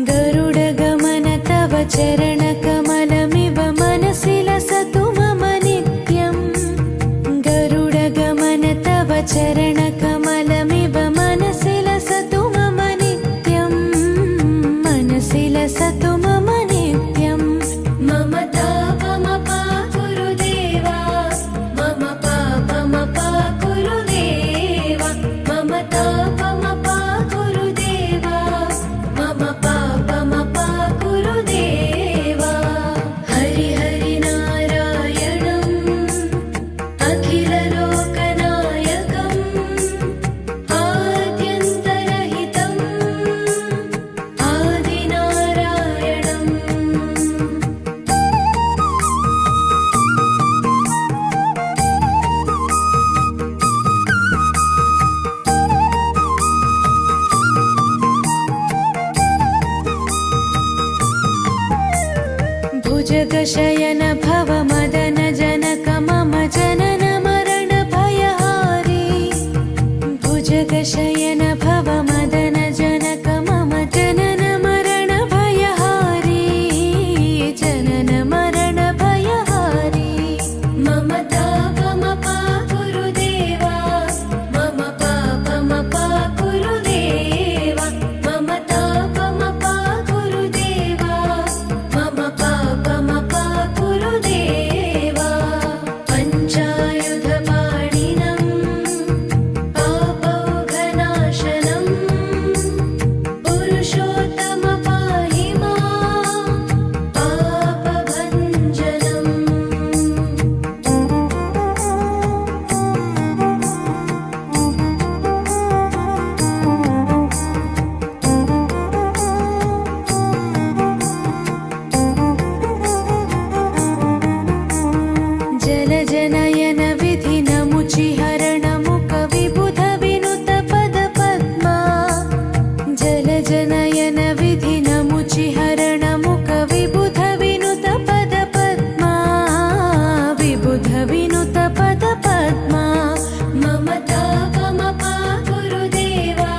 गरुडगमन तव चरणकमलमिव मनसि लसतु मम नित्यम् गरुडगमन तव चरणकमलमिव मनसि लसतु मम नित्यम् मनसि लसतु मम नित्यम् मम तापमपा गुरुदेवा मम पापमपा गुरुदेवा मम तापमपा गुरुदेवा मम पापमपा गुरुदेवा हरि हरि नारायणम् अखिललोकनायकम् आद्यन्तरहितम् आदिनारायणम् भुजगशयन भव मदन जनक मम जनन मरण भयहारी भुजगशयन भव मदन जनक मम जनन मरण भयहारी जनन मरण भयहारी मम तापमपा गुरुदेवा मम पापमपा गुरुदेवा मम तापमपा गुरुदेवा मम पापमपा गुरुदेवा पञ्चायुधपाणिनम् पापौघनाशनम् पुरुषोत्तम पाहि मां पापभञ्जनम् जलजनयन विधिनमुचिहरण मुख विबुध विनुत पद पद्मा जलजनयन विधिनमुचिहरण मुख विबुध विनुत पद पद्मा विबुध विनुत पद पद्मा मम तापमपा गुरुदेवा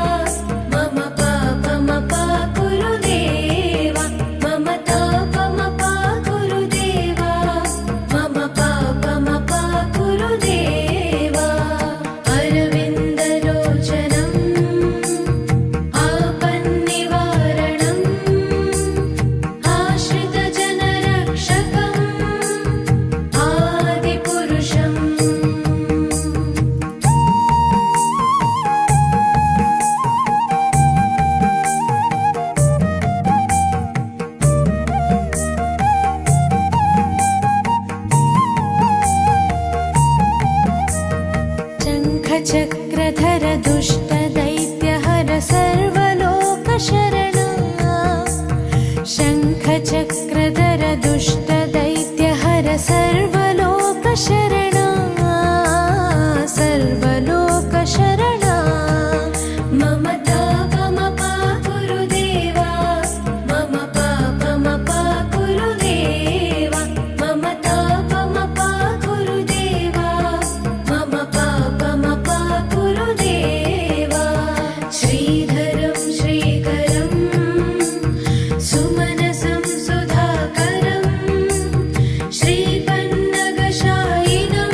मम पापमपा गुरुदेवा मम तापमपा गुरुदेवा मम पापमपा गुरुदेवा अरविन्दलोचनम् आपन्निवारणम् आश्रितजनरक्षकम् आदिपुरुषम् शङ्खचक्रधर दुष्टदैत्यहर सर्वलोकशरणा शङ्खचक्रधर दुष्टदैत्यहर सर्वलोकशरणा सर्वलोकशरणा मम तापमपा गुरुदेवा मम पापमपा गुरुदेवा मम तापमपा गुरुदेवा मम पापमपा गुरुदेवा श्रीधरं श्रीकरं सुमनसं सुधाकरं श्रीपन्नगशायिनं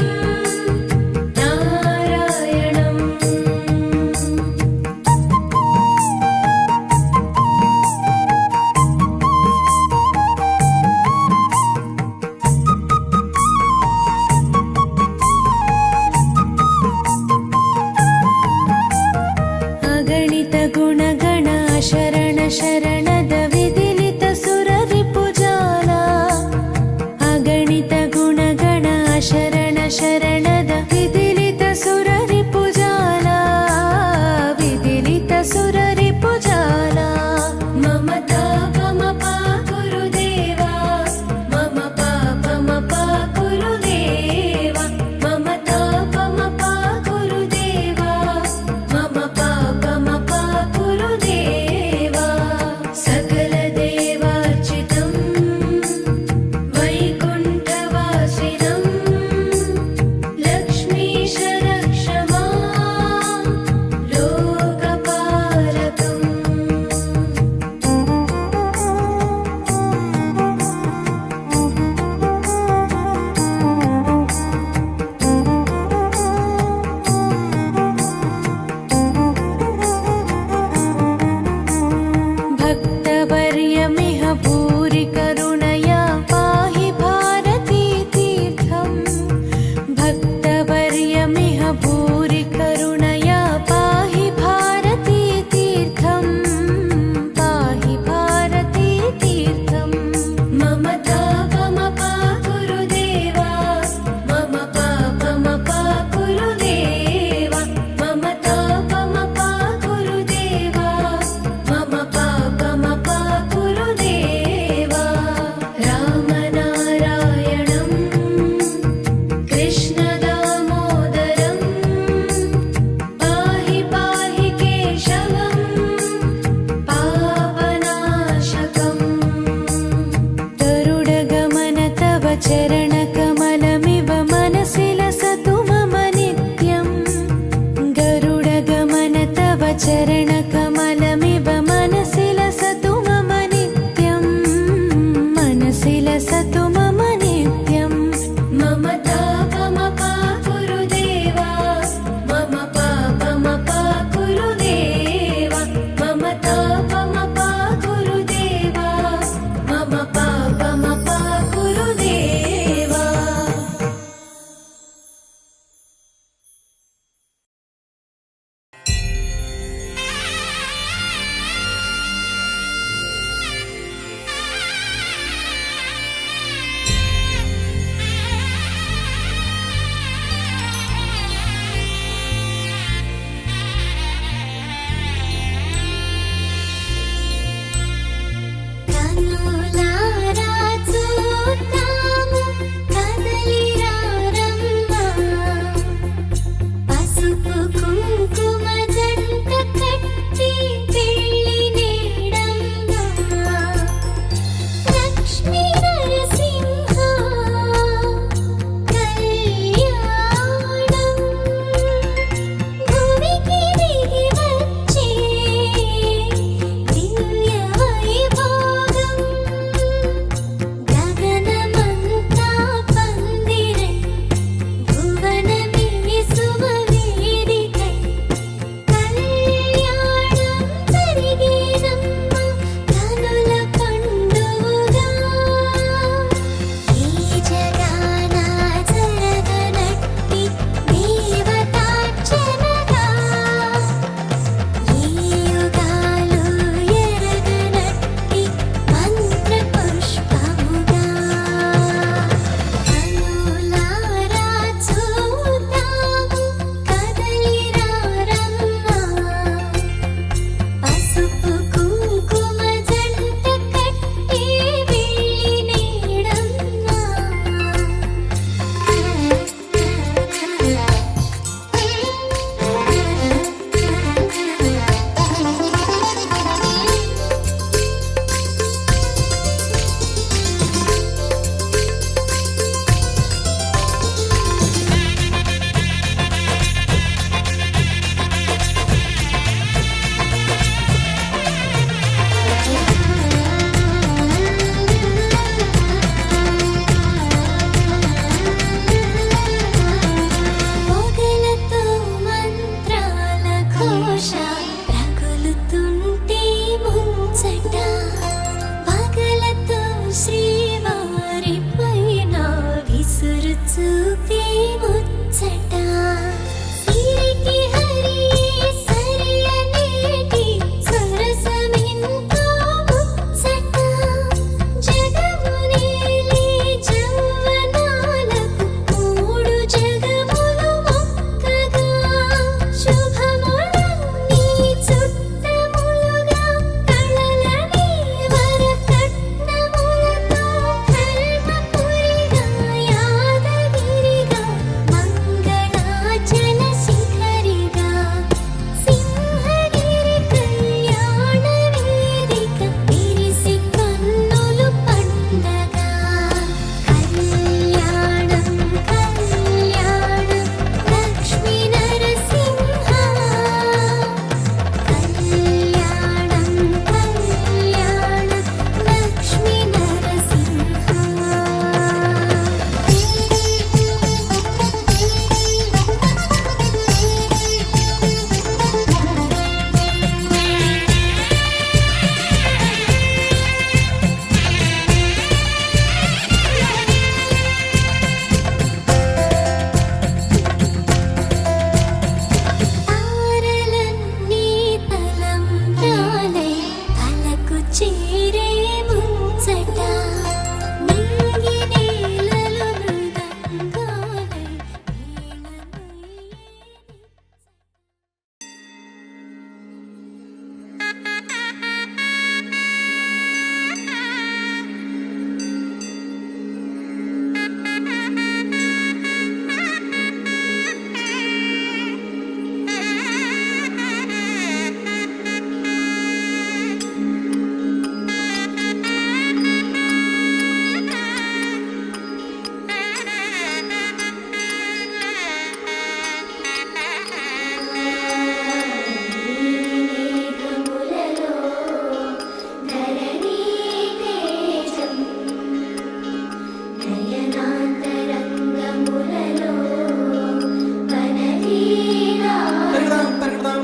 नारायणम् अगणित गुणगण शरण शरणद विदिलित सुररिपुजाला अगणित गुणगण शरण शरणद विदिलित सुररिपुजाला विदिलित सुररिपुजाला मम तापमपा गुरुदेवा मम पापमपा गुरुदेवा मम तापमपा गुरुदेवा मम पापमपा गुरुदेवा सकलदेवार्चितं वैकुण्ठवासिनं लक्ष्मीश रक्ष मां लोकपालकम् भक्तवर्यमिह भूरि करुणया पाहि भारती तीर्थम् भक्तवर्यमिह भूरि करुणया पाहि भारती तीर्थम् पाहि भारती तीर्थम् मम तापमपा गुरुदेवा मम पापमपा गुरुदेवा मम तापमपा गुरुदेवा मम पापमपा गुरुदेवा रामनारायणं कृष्णदामोदरं पाहि पाहि केशवं पापनाशकम् गरुडगमन तव चरणकमलमिव मनसि लसतु मम नित्यम् गरुडगमन तव चरणकमलमिव मनसि लसतु मम नित्यम् मनसि लसतु मम नित्यम् मम तापमपा गुरुदेवा मम पापमपा गुरुदेवा मम तापमपा गुरुदेवा मम पापमपा गुरुदेवा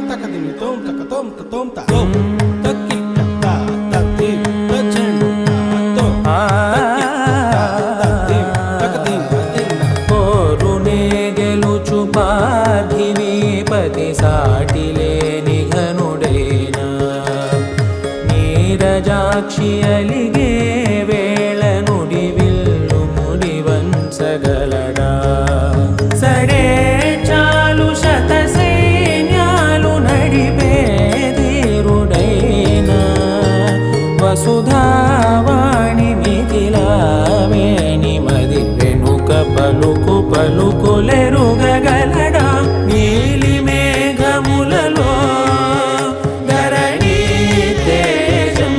తకదిమి తోం తక తోం త తోం త తోం తక్కి త తత్తి తచెండు తో తక్కి తత్తి తకదిం తతిన్న కోరునే గెలుచు పార్థివీపతి సాటిలేని ఘనుడేనా నీరజాక్షి అలిగే వేళ నుడి విల్లు ముడి వంచగలడా సరే చాలు శత సైన్యాలు నడిపే ధీరుడైనా వసుధావాణి మిథిలావేణి మది వెనుక పలుకు పలుకులెరుగగలడా నీలి మేఘములలో ధరణీ తేజం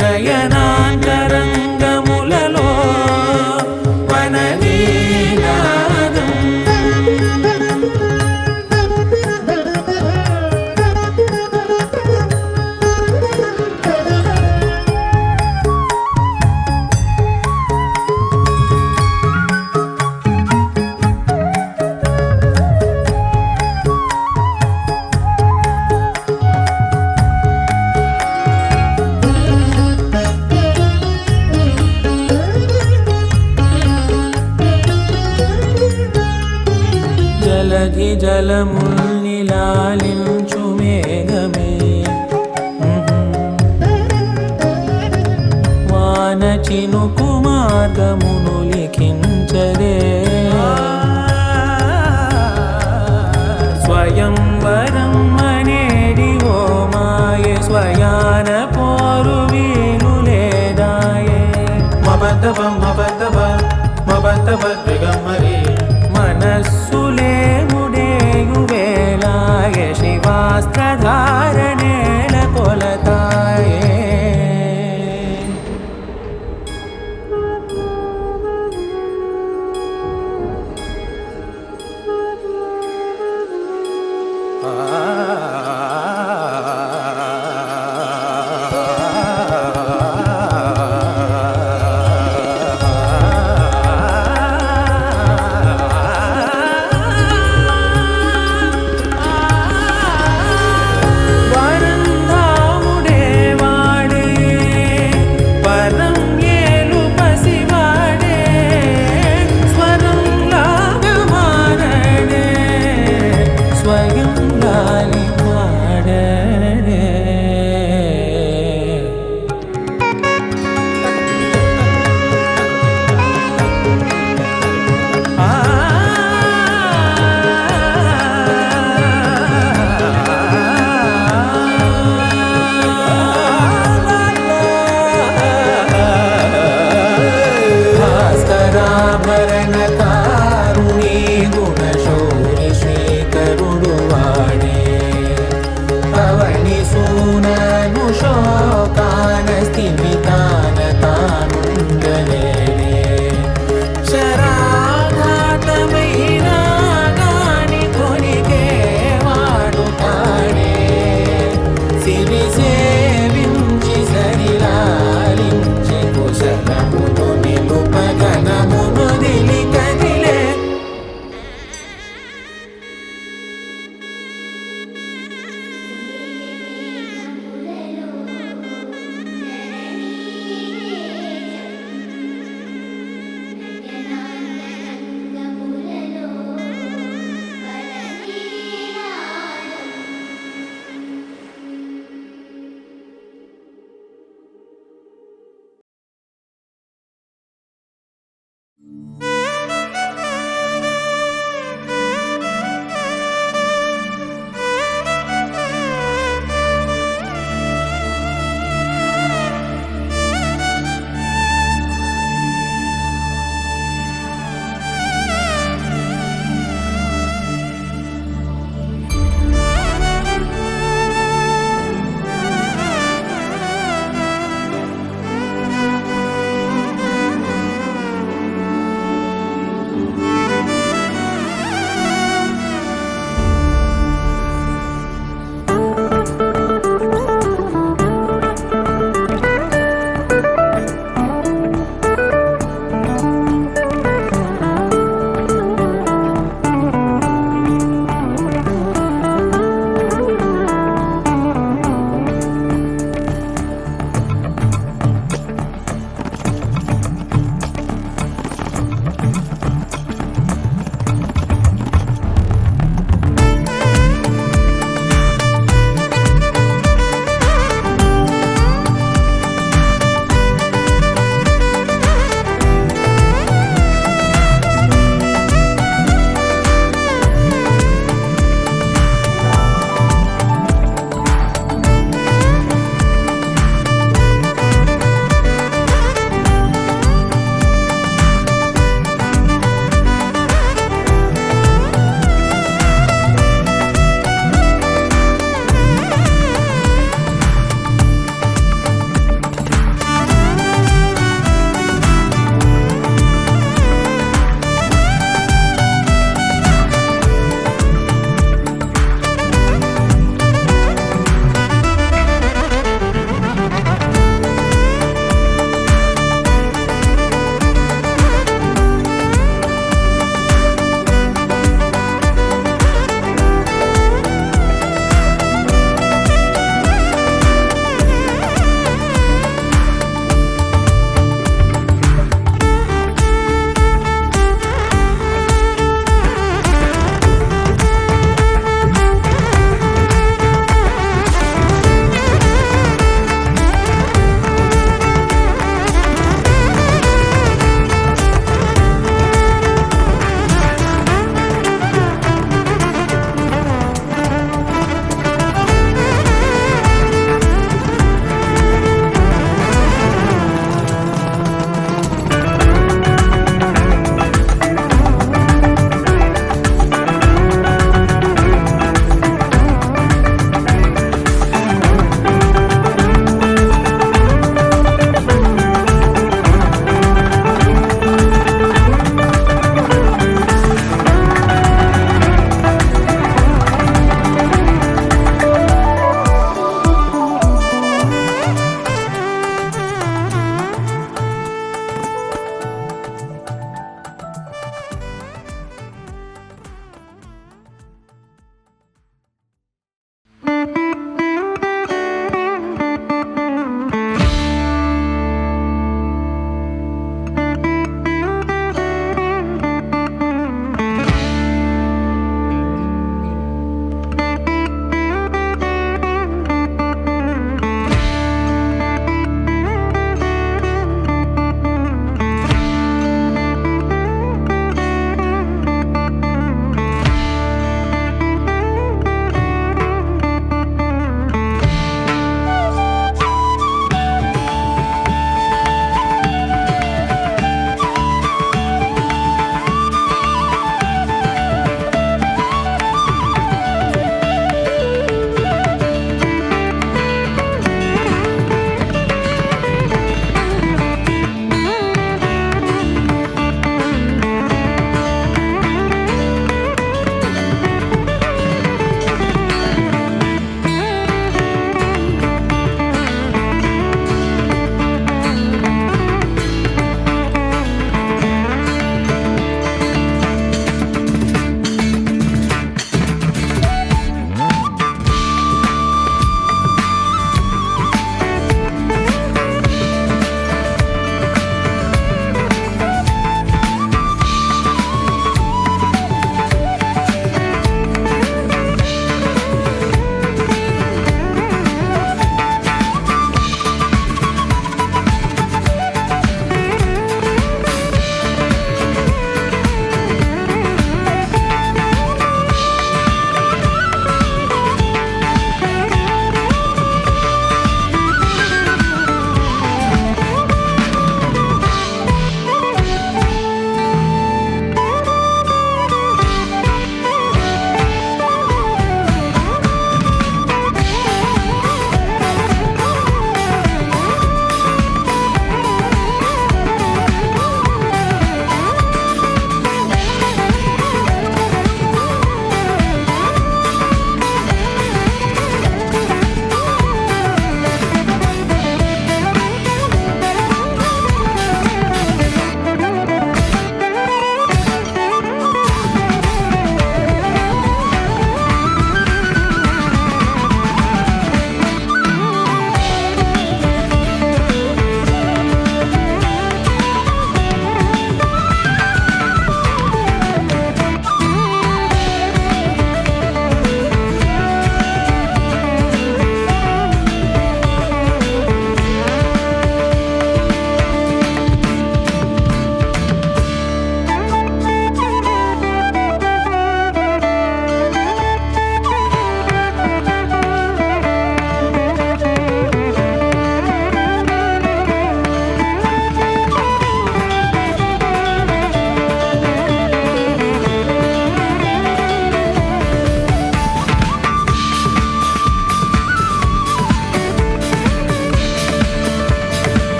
నయనాంతరంగములలో వననీనాదం జలధి జలముల్నిలాలించు మేఘమే వాన చినుకు మార్గమును లిఖించదే స్వయంవరం అనేడి ఓ మాయే స్వయాన పోరు వీలు లేదాయే మబద్దబ మబద్దబ మబద్దబ దిగమ్మరి మనస్సులే ముడేయు వేళాయ శివాస్త్రధారణేల కొలతాయే వరంధాముడే వాడే పరం ఏలు పసివాడే స్వరం లాగమానడే స్వయం లాలి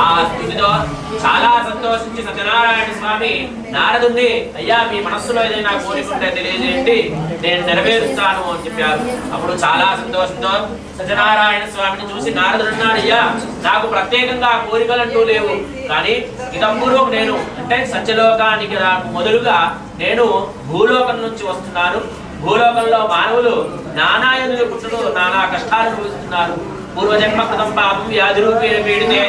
ఆ స్థితితో చాలా సంతోషించి సత్యనారాయణ స్వామి నారదుణ్ణి, అయ్యా మీ మనస్సులో ఏదైనా కోరిక ఉంటే తెలియజేయండి, నేను నెరవేరుస్తాను అని చెప్పారు. అప్పుడు చాలా సంతోషంతో సత్యనారాయణ స్వామిని చూసి నారదుడు అన్నాడు, అయ్యా నాకు ప్రత్యేకంగా కోరికలంటూ లేవు, కానీ ఇదంపూర్వం నేను అంటే సత్యలోకానికి మొదలుగా నేను భూలోకం నుంచి వస్తున్నాను. భూలోకంలో మానవులు నానా ఎదురు పుట్టుడు నానా కష్టాలు అనుభవిస్తున్నారు. పూర్వజన్మ కృతం పాపం వ్యాధి రూపేణ పీడితే,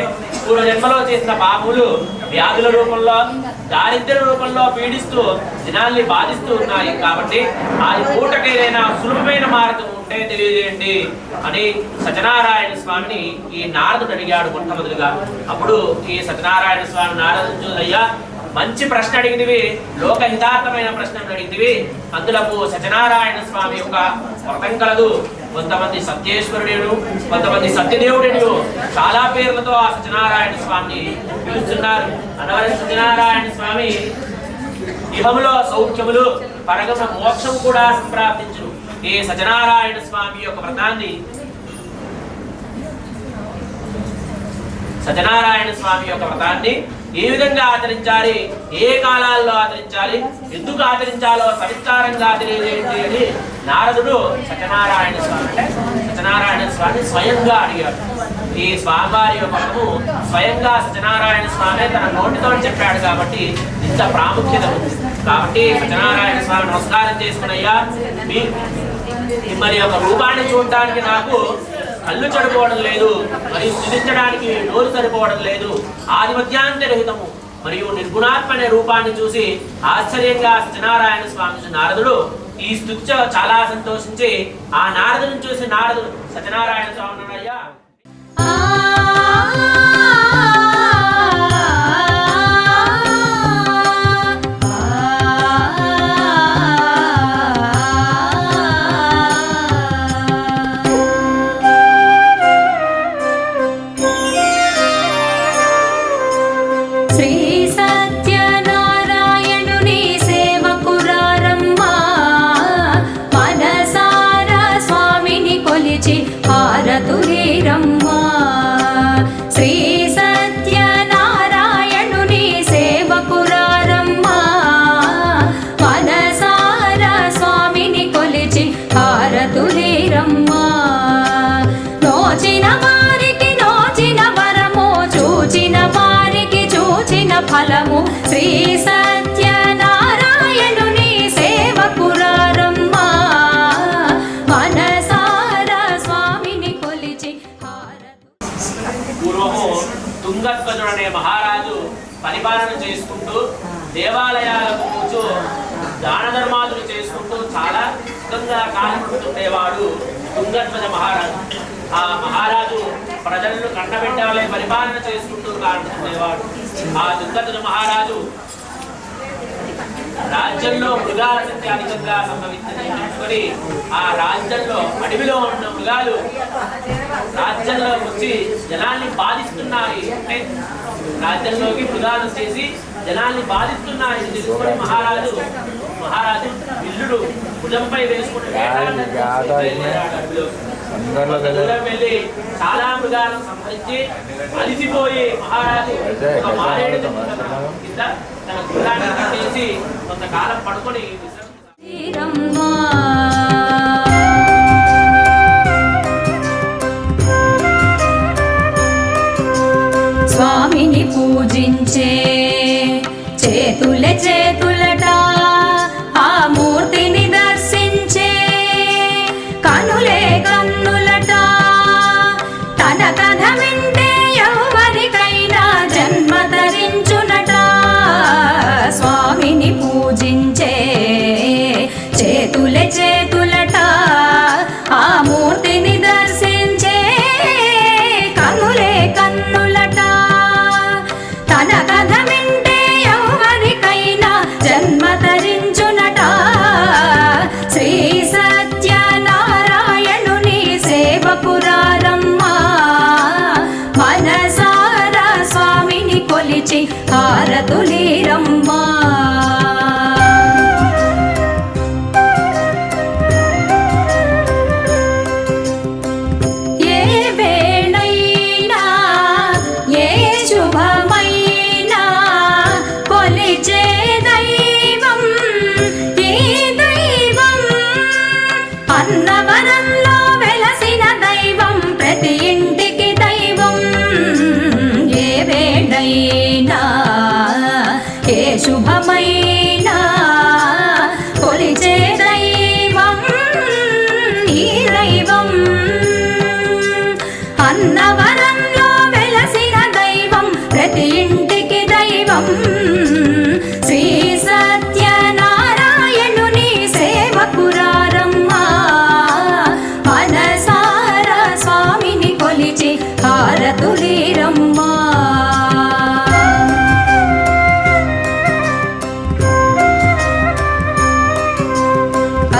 పూర్వజన్మలో చేసిన పాపములు వ్యాధుల రూపంలో దారిద్ర్య రూపంలో పీడిస్తూ జనాల్ని బాధిస్తూ ఉన్నాయి. కాబట్టి ఆ పూటకి ఏదైనా సులభమైన మార్గం ఉంటే తెలియజేయండి అని సత్యనారాయణ స్వామిని ఈ నారదుడు అడిగాడు మొట్టమొదటిగా. అప్పుడు ఈ సత్యనారాయణ స్వామి నారదుడు, అయ్యా మంచి ప్రశ్న అడిగినవి, లోకహితార్థమైన ప్రశ్నలు అడిగినవి, అందులో సత్యనారాయణ స్వామి యొక్క వ్రతం కలదు. కొంతమంది సత్యేశ్వరుడు, కొంతమంది సత్యదేవుడు, చాలా పేర్లతో ఆ సత్యనారాయణ స్వామిని పిలుస్తున్నారు. అనవరం సత్యనారాయణ స్వామి ఇహములో సౌఖ్యములు పరగమ మోక్షం కూడా సంప్రాప్తించును. ఈ సత్యనారాయణ స్వామి యొక్క వ్రతాన్ని ఏ విధంగా ఆచరించాలి, ఏ కాలాల్లో ఆచరించాలి, ఎందుకు ఆచరించాలో సవిస్తారంగా తెలియజేయండి అని నారదుడు సత్యనారాయణ స్వామి స్వయంగా అడిగాడు. ఈ స్వామివారి యొక్క వ్రతము స్వయంగా సత్యనారాయణ స్వామి తన నోటితో చెప్పాడు కాబట్టి ఇంత ప్రాముఖ్యత ఉంది. కాబట్టి సత్యనారాయణ స్వామి నమస్కారం చేసుకున్నయ్యా, మిమ్మల్ని యొక్క రూపాన్ని చూడటానికి నాకు కళ్ళు సరిపోవడం లేదు, మరియు స్థుతించడానికి నోరు సరిపోవడం లేదు. ఆది మధ్యాంత రహితము మరియు నిర్గుణాత్మనే రూపాన్ని చూసి ఆశ్చర్యంగా సత్యనారాయణ స్వామి నారదుడు ఈ స్థుతి చాలా సంతోషించి ఆ నారదుని చూసి నారదుడు సత్యనారాయణ స్వామి అయ్యా ఫలము శ్రీ సత్యనారాయణుని సేవకురారమ్మ మనసారా స్వామిని కొలిచి. పూర్వము తుంగధ్వజుడు అనే మహారాజు పరిపాలన చేసుకుంటూ దేవాలయాలకు కూర్చు దాన ధర్మాదులు చేసుకుంటూ చాలా సుఖంగా కాలం గడుపుతుండేవాడు తుంగధ్వజ మహారాజు. ఆ మహారాజు ప్రజలను కండబెట్టాలే పరిపాలన చేసుకుంటూ కాలుతుండేవాడు. ఆ తుంగధ్వజ మహారాజు రాజ్యంలో మృగాల సంఖ్య అధికంగా సంభవించుకొని ఆ రాజ్యంలో అడవిలో ఉన్న మృగాలు రాజ్యంలో వచ్చి జనాల్ని బాధిస్తున్నాయి, అంటే రాజ్యంలోకి మృగాలు చేసి జనాల్ని బాధిస్తున్నాయి తెలుసుకొని మహారాజు విల్లుడు భుజంపై వేసుకుని వెళ్ళి చాలా మృగాలను సంహరించి అలిసిపోయి మహారాజు ఒక మారేడు కింద తన గుర్రాన్ని కట్టేసి కొంతకాలం పడుకొని స్వామిని పూజించే చేతులట, ఆ మూర్తిని దర్శించే కనులే కన్నులట. తన కథ వింటే ఎవరికైనా జన్మ ధరించునట. స్వామిని పూజించే చేతులట, ఆ మూర్తిని దర్శించే కనులే కన్నులట. తన కథ వింటే ఎవరికైనా జన్మ ధరించునట. శ్రీ సత్యనారాయణుని సేవకురారమ్మ మనసారా స్వామిని కొలిచి హారతులీరమ్మ. ఏ వేళైనా ఏ శుభమైన కొలిచే దైవం ఈ దైవం అన్నవరంలో వెలసిన దైవం ప్రతి ఇంటికి దైవం ఏ వేళైనా ఏ శుభమైనా కొలిచే దైవం ఈ దైవం అన్నవరంలో వెలసిన దైవం ప్రతి ఇంటికి దైవం శ్రీ సత్యనారాయణుని సేవకురారమ్మా మనసారా స్వామిని కొలిచి హారతులీరమ్మా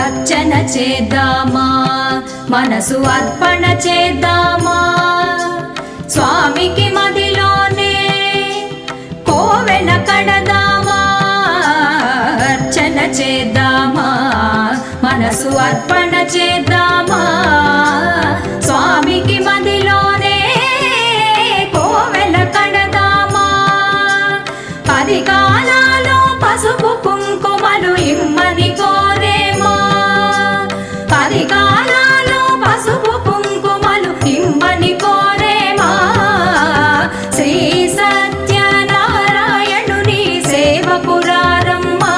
అర్చన చేద్దామా మనసు అర్పణ చేద్దామా స్వామికి మదిలోనే కోవెల కడదామా అర్చన చేద్దామా మనసు అర్పణ చేద్దామా స్వామికి మదిలోనే కోవెల కడదామా 10 కాలాలు పసుపు కుంకుమలు ఇమ్మని కోరేమా 10 కాలాలు పసుపు కుంకుమలు ఇమ్మని కోరేమా శ్రీ సత్యనారాయణుని సేవకురారమ్మా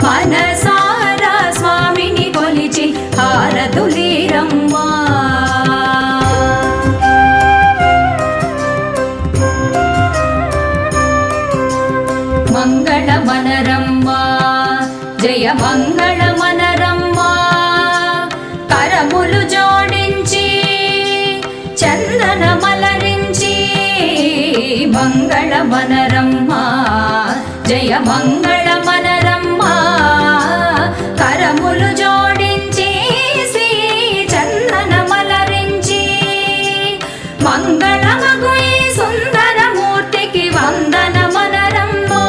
మనసారా స్వామిని కొలిచి హారతులీరమ్మా మంగళమనరమ్మా జయ మంగళమనరమ్మా కరములు జోడించి చందన మలరించి మంగళమనరమ్మా జయ మంగళమనరమ్మా కరములు జోడించి శ్రీ చందన మలరించి మంగళమగు ఈ సుందరమూర్తికి వందనమనరమ్మా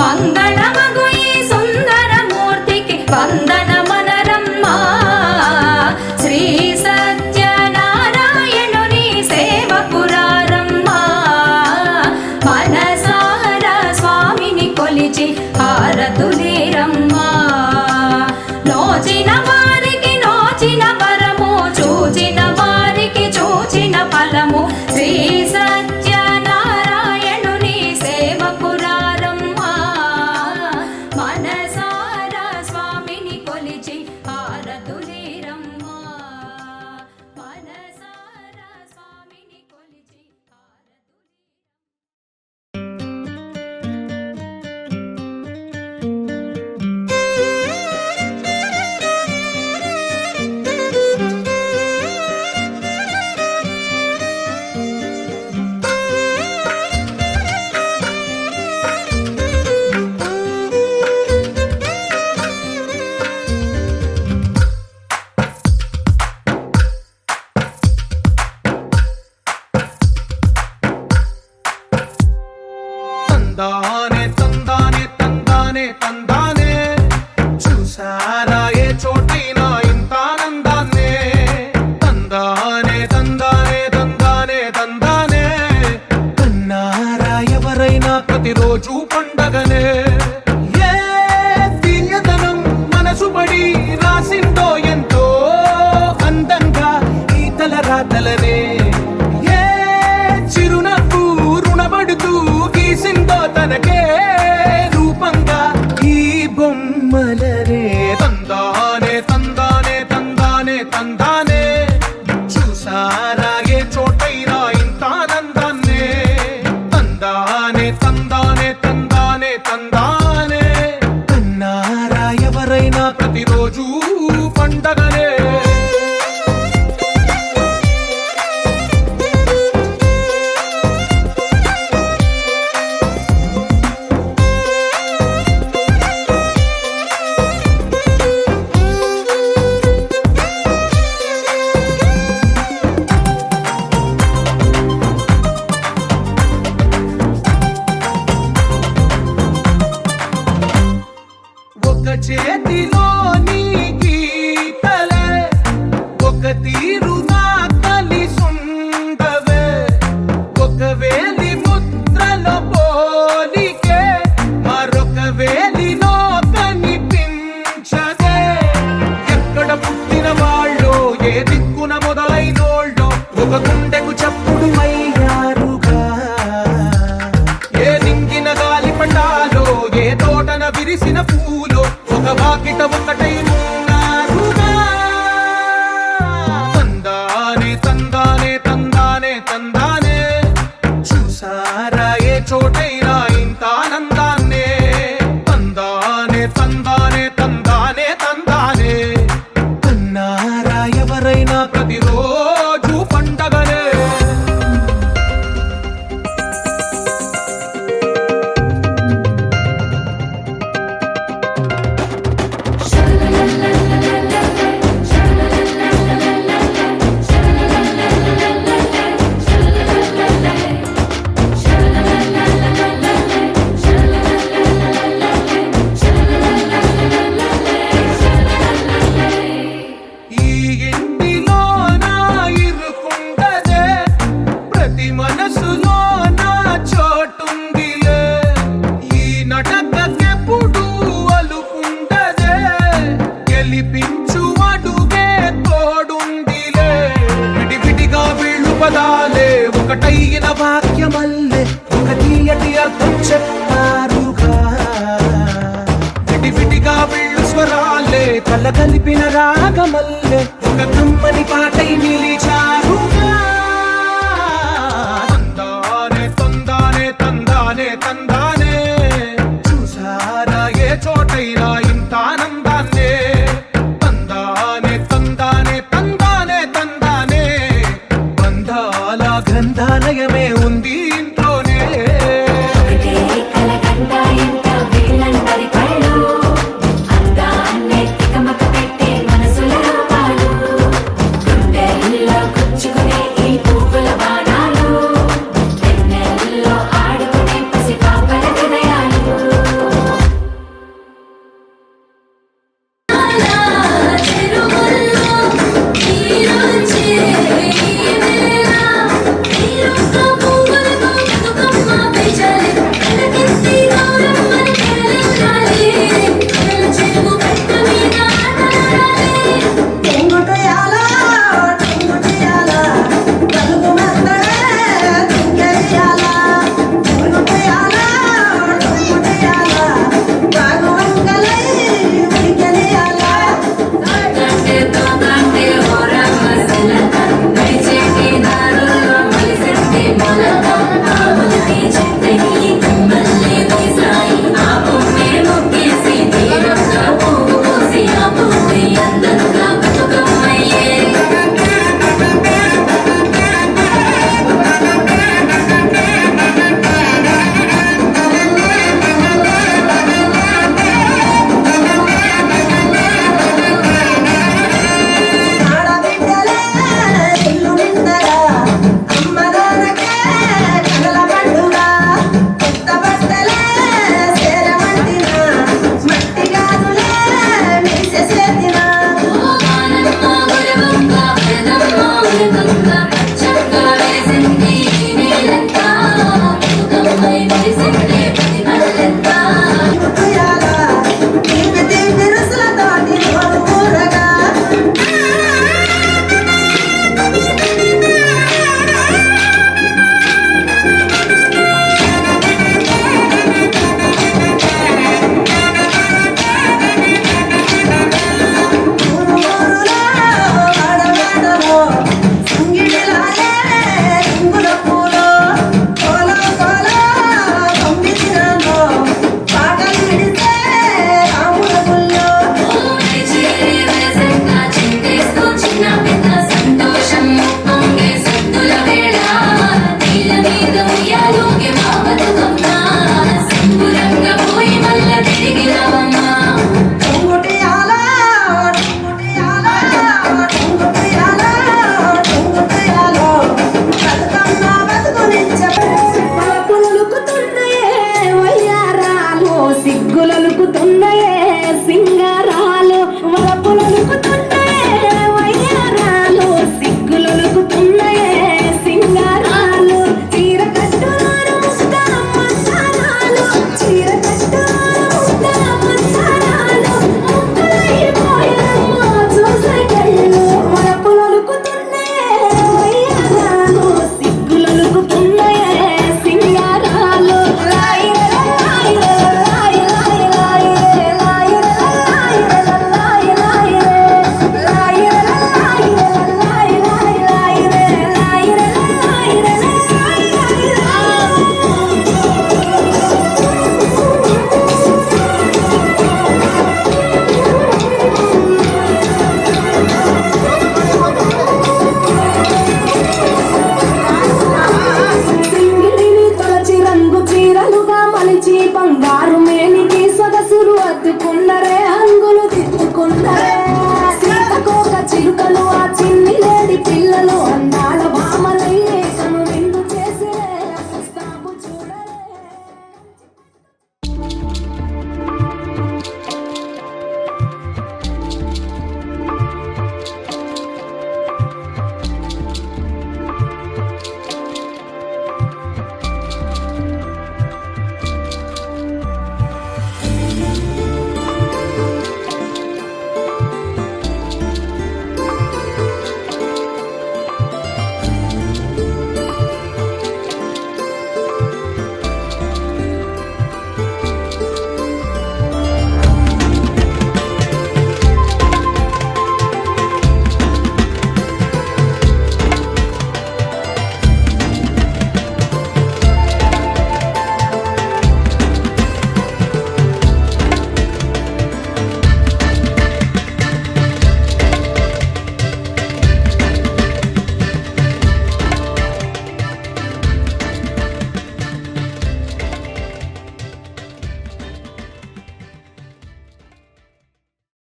మంగళమగు ఈ సుందరమూర్తికి వందనమనరమ్మా శ్రీ సత్యనారాయణుని సేవకురారమ్మా మనసారా స్వామిని కొలిచి హారతులీరమ్మా నోచిన వారికి నోచిన వరము చూచిన వారికి చూచిన ఫలము శ్రీ సత్యనారాయణుని సేవకురారమ్మా మనసారా స్వామిని కొలిచి హారతులీరమ్మా మనసారా స్వామిని కొలిచి తందానే తందానే తందానే తందానే చూసారా ఏ చోటైనా ఇంత ఆనందాన్నే తందానే తందానే తందానే తందానే కన్నారా ఎవరైనా ప్రతిరోజు పండగనే ఏ తీయదనం మనసు పడి రాసిందో ఎంతో అందంగా ఈ తలరాతలనే ఏ చిరునవ్వు రుణపడుతూ గీసిందో తనకే రూపంగా ఈ బొమ్మలనే తందానే తందానే తందానే తందానే చూసారా ఏ చోటైనా ఇంత ఆనందాన్నే తందానే తందానే తందానే ఒక వేలి ముద్రలో పోలికే మరొక వేలిలో కనిపించదే. ఎక్కడ పుట్టిన వాళ్ళో ఏ దిక్కున మొదలైనోళ్ళో ఒక గుండెకు చప్పుడు అయ్యారుగా. ఏ నింగిన గాలి పటాలో ఏ తోటన విరిసిన పూలో ఒక వాకిట ఒకటై ఉన్నారుగా. తందానే తందానే తందానే తందానే చూసారా ఏ చోటైనా ఇంత ఆనందాన్నే. తందానే తందానే తందానే తందానే అన్నారా ఎవరైనా ప్రతిరోజు పండగనే. ఈ ఇంటిలో నా ఇరుకుండదే ప్రతి మనసులో నా చోటుందిలే. ఈ నటకెప్పుడు అలుకుండదే గెలిపించు అడుగే తోడుందిలే. విడివిడిగా వీళ్ళు పదాలే ఒకటైన వాక్యమల్లే ఒక తీయటి అర్థం చెప్పారుగా. విడివిడిగా వీళ్ళు స్వరాలే కల కలిపిన రాగమల్లే ఒక కమ్మని పాటై నిలిచారుగా. తందానే తందానే తందానే తందానే చూసారా ఏ చోటైనా ఇంత ఆనందాన్నే. తందానే తందానే తందానే తందానే బంధాల గ్రంథాలయమే ఉంది ఇంట్లోనే. ఒకటే కలకండ ఇంట వీళ్ళందరి కళ్ళు అందాన్నే తికమక పెట్టే మనసుల రూపాలు. గుండెల్లో గుచ్చుకునే ఈ పువ్వుల బాణాలు వెన్నెల్లో ఆడుకునే పసిపాపల హృదయాలు. చెరువుల్లో నీరొచ్చే ఈ వేళ నీరొక్క పువ్వులతో బతుకమ్మ పెంచాలి. తలకెత్తి గౌరమ్మని తేలించాలి. నెల చెరువు కట్ట మీద ఆటలాడాలి. టుంగుటయాల టుంగుటయాల కలుగు మత్తడే తుంగేయాల. టుంగుటయాల టుంగుటయాల బాగుంగలై ఉడికెలియాల. తంటే తోకంటే ఓరమ్మ సిలక నడిచేటి దారుల్లో మొలిసెట్టి మొలక ఆములకి చెట్టకి